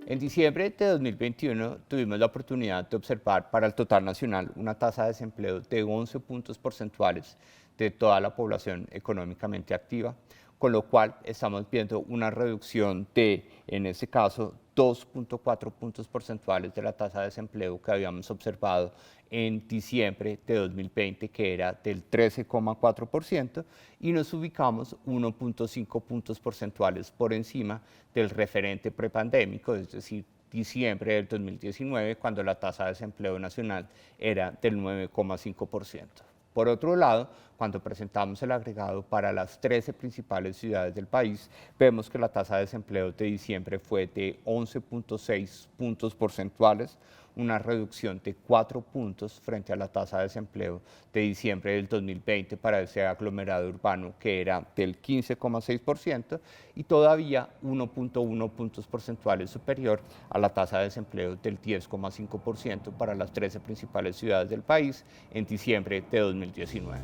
En diciembre de 2021 tuvimos la oportunidad de observar para el total nacional una tasa de desempleo de 11 puntos porcentuales de toda la población económicamente activa, con lo cual estamos viendo una reducción de, en este caso, 2,4 puntos porcentuales de la tasa de desempleo que habíamos observado en diciembre de 2020, que era del 13,4%, y nos ubicamos 1,5 puntos porcentuales por encima del referente prepandémico, es decir, diciembre del 2019, cuando la tasa de desempleo nacional era del 9,5%. Por otro lado, cuando presentamos el agregado para las 13 principales ciudades del país, vemos que la tasa de desempleo de diciembre fue de 11,6 puntos porcentuales, una reducción de 4 puntos frente a la tasa de desempleo de diciembre del 2020 para ese aglomerado urbano, que era del 15,6%, y todavía 1,1 puntos porcentuales superior a la tasa de desempleo del 10,5% para las 13 principales ciudades del país en diciembre de 2019.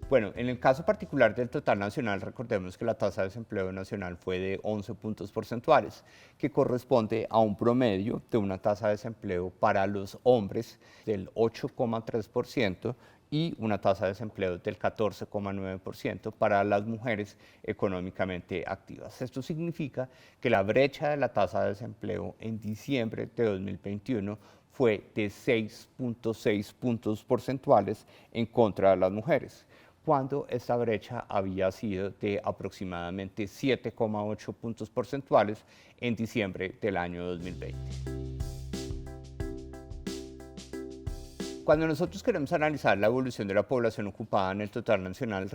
Bueno, en el caso particular del total nacional, recordemos que la tasa de desempleo nacional fue de 11 puntos porcentuales, que corresponde a un promedio de una tasa de desempleo para los hombres del 8,3% y una tasa de desempleo del 14,9% para las mujeres económicamente activas. Esto significa que la brecha de la tasa de desempleo en diciembre de 2021 fue de 6,6 puntos porcentuales en contra de las mujeres, cuando esta brecha había sido de aproximadamente 7,8 puntos porcentuales en diciembre del año 2020. Cuando nosotros queremos analizar la evolución de la población ocupada en el total nacional,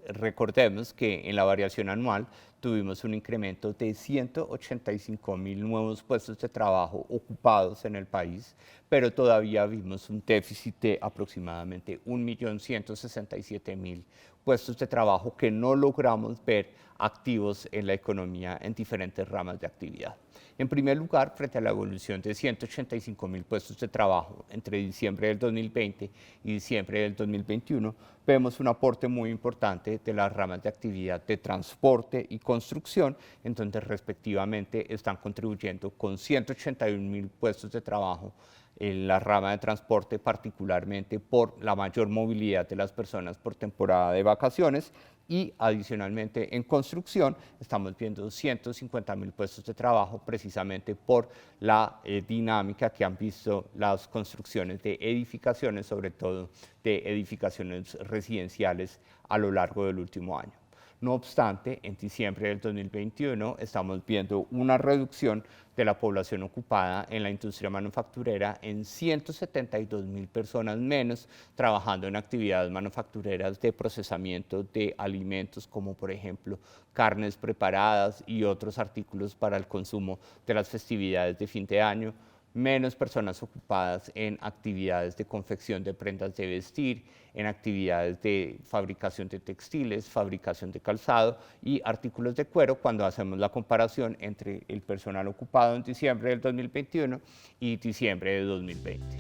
recordemos que en la variación anual tuvimos un incremento de 185.000 nuevos puestos de trabajo ocupados en el país, pero todavía vimos un déficit de aproximadamente 1.167.000 puestos de trabajo que no logramos ver activos en la economía en diferentes ramas de actividad. En primer lugar, frente a la evolución de 185.000 puestos de trabajo entre diciembre del 2020 y diciembre del 2021, vemos un aporte muy importante de las ramas de actividad de transporte y construcción, en donde respectivamente están contribuyendo con 181.000 puestos de trabajo en la rama de transporte, particularmente por la mayor movilidad de las personas por temporada de vacaciones, y adicionalmente en construcción estamos viendo 150.000 puestos de trabajo precisamente por la dinámica que han visto las construcciones de edificaciones, sobre todo de edificaciones residenciales a lo largo del último año. No obstante, en diciembre del 2021 estamos viendo una reducción de la población ocupada en la industria manufacturera en 172.000 personas menos trabajando en actividades manufactureras de procesamiento de alimentos como por ejemplo carnes preparadas y otros artículos para el consumo de las festividades de fin de año, menos personas ocupadas en actividades de confección de prendas de vestir, en actividades de fabricación de textiles, fabricación de calzado y artículos de cuero, cuando hacemos la comparación entre el personal ocupado en diciembre del 2021 y diciembre de 2020.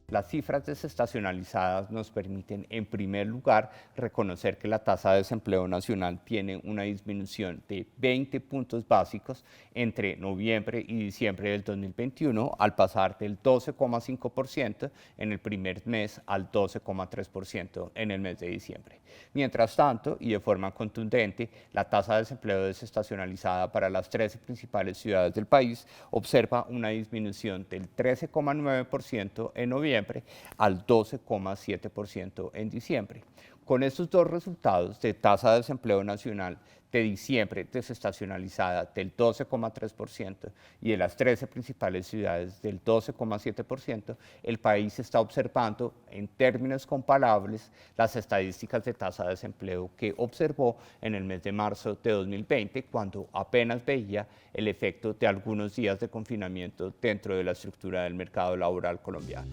Las cifras desestacionalizadas nos permiten, en primer lugar, reconocer que la tasa de desempleo nacional tiene una disminución de 20 puntos básicos entre noviembre y diciembre del 2021, al pasar del 12,5% en el primer mes al 12,3% en el mes de diciembre. Mientras tanto, y de forma contundente, la tasa de desempleo desestacionalizada para las 13 principales ciudades del país observa una disminución del 13,9% en noviembre al 12,7% en diciembre. Con estos dos resultados de tasa de desempleo nacional de diciembre desestacionalizada del 12,3% y de las 13 principales ciudades del 12,7%, el país está observando en términos comparables las estadísticas de tasa de desempleo que observó en el mes de marzo de 2020, cuando apenas veía el efecto de algunos días de confinamiento dentro de la estructura del mercado laboral colombiano.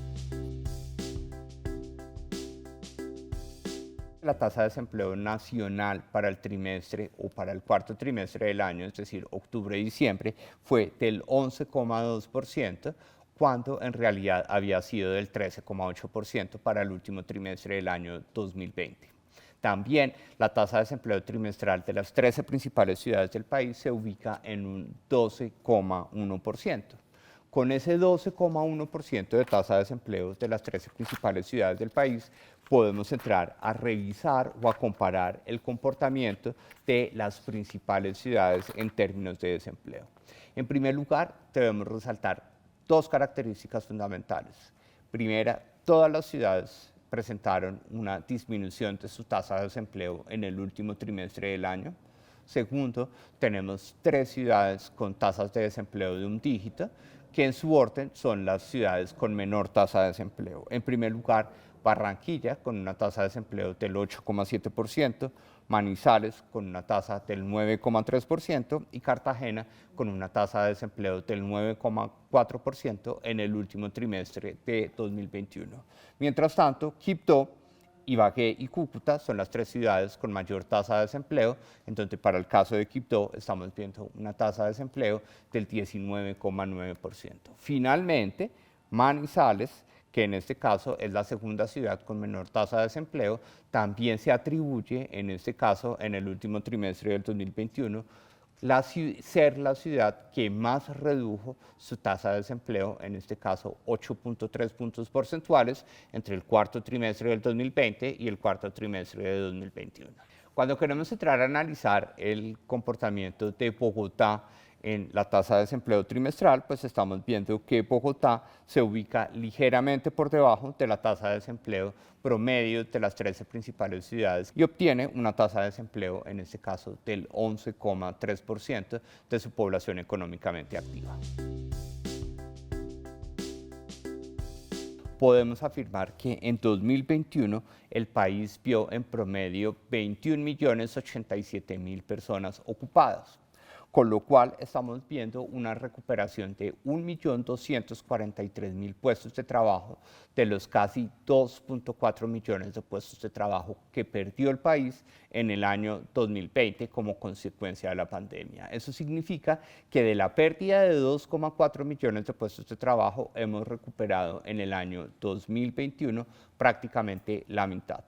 La tasa de desempleo nacional para el trimestre o para el cuarto trimestre del año, es decir, octubre y diciembre, fue del 11,2%, cuando en realidad había sido del 13,8% para el último trimestre del año 2020. También la tasa de desempleo trimestral de las 13 principales ciudades del país se ubica en un 12,1%. Con ese 12,1% de tasa de desempleo de las 13 principales ciudades del país, podemos entrar a revisar o a comparar el comportamiento de las principales ciudades en términos de desempleo. En primer lugar, debemos resaltar dos características fundamentales. Primera, todas las ciudades presentaron una disminución de su tasa de desempleo en el último trimestre del año. Segundo, tenemos 3 ciudades con tasas de desempleo de un dígito, que en su orden son las ciudades con menor tasa de desempleo. En primer lugar, Barranquilla, con una tasa de desempleo del 8,7%, Manizales, con una tasa del 9,3%, y Cartagena, con una tasa de desempleo del 9,4% en el último trimestre de 2021. Mientras tanto, Quibdó, Ibagué y Cúcuta son las 3 ciudades con mayor tasa de desempleo, entonces para el caso de Quibdó estamos viendo una tasa de desempleo del 19,9%. Finalmente, Manizales, que en este caso es la segunda ciudad con menor tasa de desempleo, también se atribuye, en este caso, en el último trimestre del 2021, ser la ciudad que más redujo su tasa de desempleo, en este caso 8,3 puntos porcentuales, entre el cuarto trimestre del 2020 y el cuarto trimestre de 2021. Cuando queremos entrar a analizar el comportamiento de Bogotá en la tasa de desempleo trimestral, pues estamos viendo que Bogotá se ubica ligeramente por debajo de la tasa de desempleo promedio de las 13 principales ciudades y obtiene una tasa de desempleo, en este caso, del 11,3% de su población económicamente activa. Podemos afirmar que en 2021 el país vio en promedio 21.087.000 personas ocupadas, con lo cual estamos viendo una recuperación de 1.243.000 puestos de trabajo de los casi 2,4 millones de puestos de trabajo que perdió el país en el año 2020 como consecuencia de la pandemia. Eso significa que de la pérdida de 2,4 millones de puestos de trabajo hemos recuperado en el año 2021 prácticamente la mitad.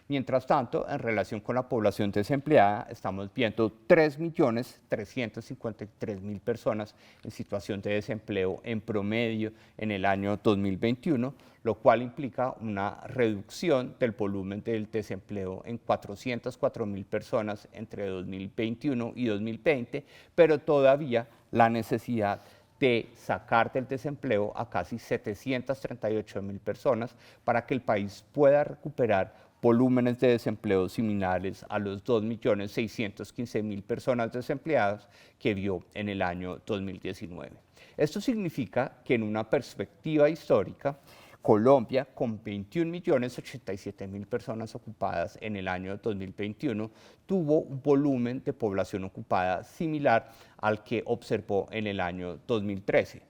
Mientras tanto, en relación con la población desempleada, estamos viendo 3.353.000 personas en situación de desempleo en promedio en el año 2021, lo cual implica una reducción del volumen del desempleo en 404.000 personas entre 2021 y 2020, pero todavía la necesidad de sacar del desempleo a casi 738.000 personas para que el país pueda recuperar volúmenes de desempleo similares a los 2.615.000 personas desempleadas que vio en el año 2019. Esto significa que en una perspectiva histórica, Colombia, con 21.087.000 personas ocupadas en el año 2021, tuvo un volumen de población ocupada similar al que observó en el año 2013.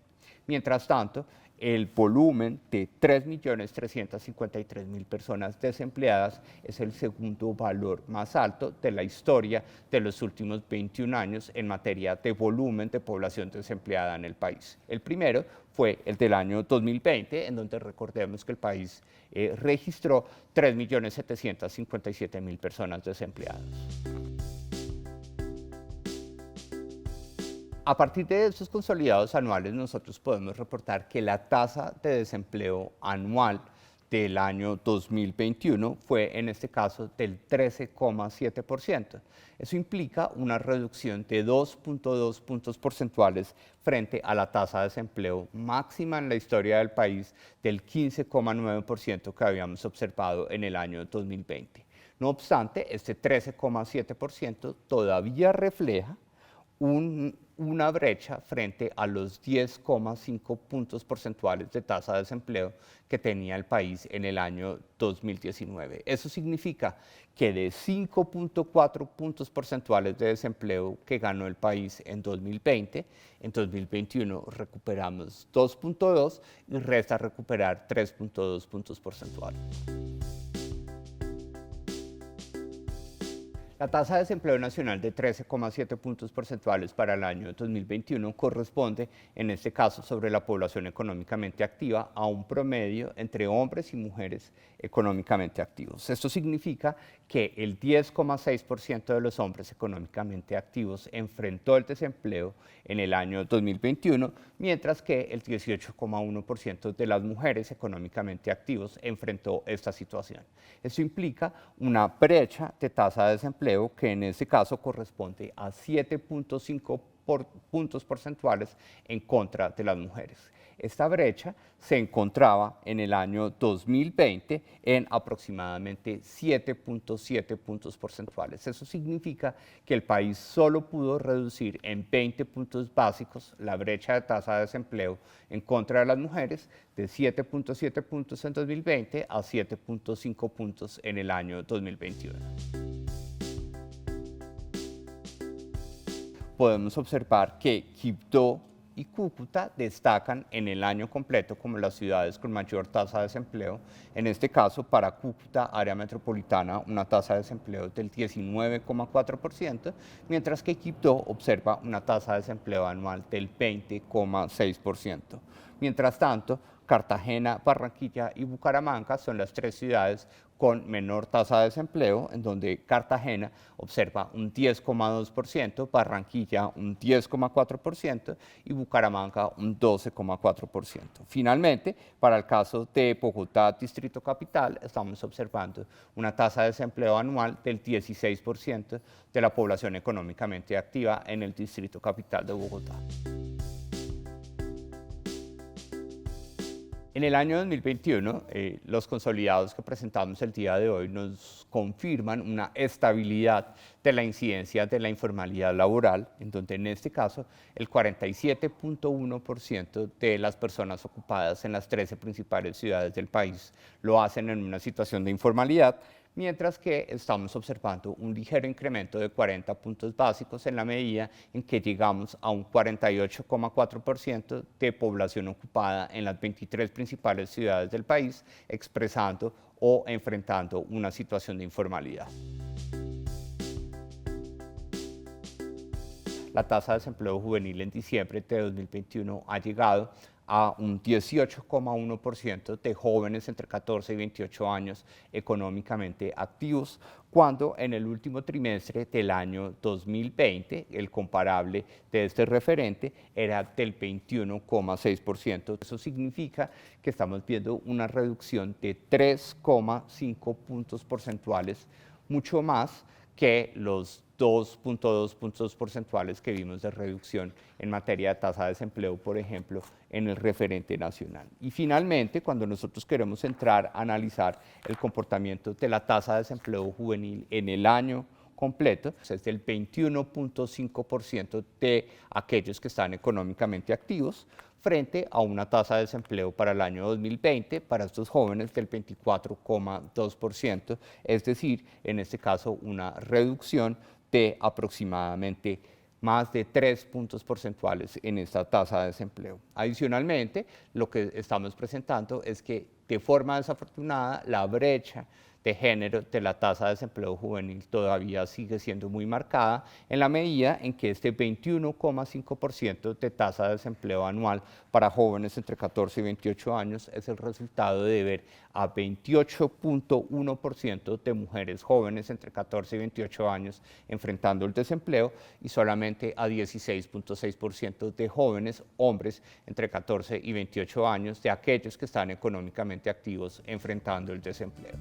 Mientras tanto, el volumen de 3.353.000 personas desempleadas es el segundo valor más alto de la historia de los últimos 21 años en materia de volumen de población desempleada en el país. El primero fue el del año 2020, en donde recordemos que el país registró 3.757.000 personas desempleadas. A partir de esos consolidados anuales, nosotros podemos reportar que la tasa de desempleo anual del año 2021 fue, en este caso, del 13,7%. Eso implica una reducción de 2,2 puntos porcentuales frente a la tasa de desempleo máxima en la historia del país del 15,9% que habíamos observado en el año 2020. No obstante, este 13,7% todavía refleja una brecha frente a los 10,5 puntos porcentuales de tasa de desempleo que tenía el país en el año 2019. Eso significa que de 5,4 puntos porcentuales de desempleo que ganó el país en 2020, en 2021 recuperamos 2,2 y resta recuperar 3,2 puntos porcentuales. La tasa de desempleo nacional de 13,7 puntos porcentuales para el año 2021 corresponde, en este caso, sobre la población económicamente activa a un promedio entre hombres y mujeres económicamente activos. Esto significa que el 10,6% de los hombres económicamente activos enfrentó el desempleo en el año 2021, mientras que el 18,1% de las mujeres económicamente activos enfrentó esta situación. Esto implica una brecha de tasa de desempleo que en este caso corresponde a 7,5 puntos porcentuales en contra de las mujeres. Esta brecha se encontraba en el año 2020 en aproximadamente 7,7 puntos porcentuales. Eso significa que el país solo pudo reducir en 20 puntos básicos la brecha de tasa de desempleo en contra de las mujeres de 7,7 puntos en 2020 a 7,5 puntos en el año 2021. Podemos observar que Quibdó y Cúcuta destacan en el año completo como las ciudades con mayor tasa de desempleo. En este caso, para Cúcuta, área metropolitana, una tasa de desempleo del 19,4%, mientras que Quibdó observa una tasa de desempleo anual del 20,6%. Mientras tanto, Cartagena, Barranquilla y Bucaramanga son las tres ciudades con menor tasa de desempleo, en donde Cartagena observa un 10,2%, Barranquilla un 10,4% y Bucaramanga un 12,4%. Finalmente, para el caso de Bogotá, Distrito Capital, estamos observando una tasa de desempleo anual del 16% de la población económicamente activa en el Distrito Capital de Bogotá. En el año 2021, los consolidados que presentamos el día de hoy nos confirman una estabilidad de la incidencia de la informalidad laboral, en donde en este caso el 47,1% de las personas ocupadas en las 13 principales ciudades del país lo hacen en una situación de informalidad, mientras que estamos observando un ligero incremento de 40 puntos básicos en la medida en que llegamos a un 48,4% de población ocupada en las 23 principales ciudades del país, expresando o enfrentando una situación de informalidad. La tasa de desempleo juvenil en diciembre de 2021 ha llegado a un 18,1% de jóvenes entre 14 y 28 años económicamente activos, cuando en el último trimestre del año 2020, el comparable de este referente era del 21,6%. Eso significa que estamos viendo una reducción de 3,5 puntos porcentuales, mucho más que los 2,2 puntos porcentuales que vimos de reducción en materia de tasa de desempleo, por ejemplo, en el referente nacional. Y finalmente, cuando nosotros queremos entrar a analizar el comportamiento de la tasa de desempleo juvenil en el año completo, es del 21,5% de aquellos que están económicamente activos, frente a una tasa de desempleo para el año 2020 para estos jóvenes del 24,2%, es decir, en este caso una reducción de aproximadamente más de 3 puntos porcentuales en esta tasa de desempleo. Adicionalmente, lo que estamos presentando es que de forma desafortunada la brecha de género de la tasa de desempleo juvenil todavía sigue siendo muy marcada en la medida en que este 21,5% de tasa de desempleo anual para jóvenes entre 14 y 28 años es el resultado de ver a 28,1% de mujeres jóvenes entre 14 y 28 años enfrentando el desempleo y solamente a 16,6% de jóvenes hombres entre 14 y 28 años de aquellos que están económicamente activos enfrentando el desempleo.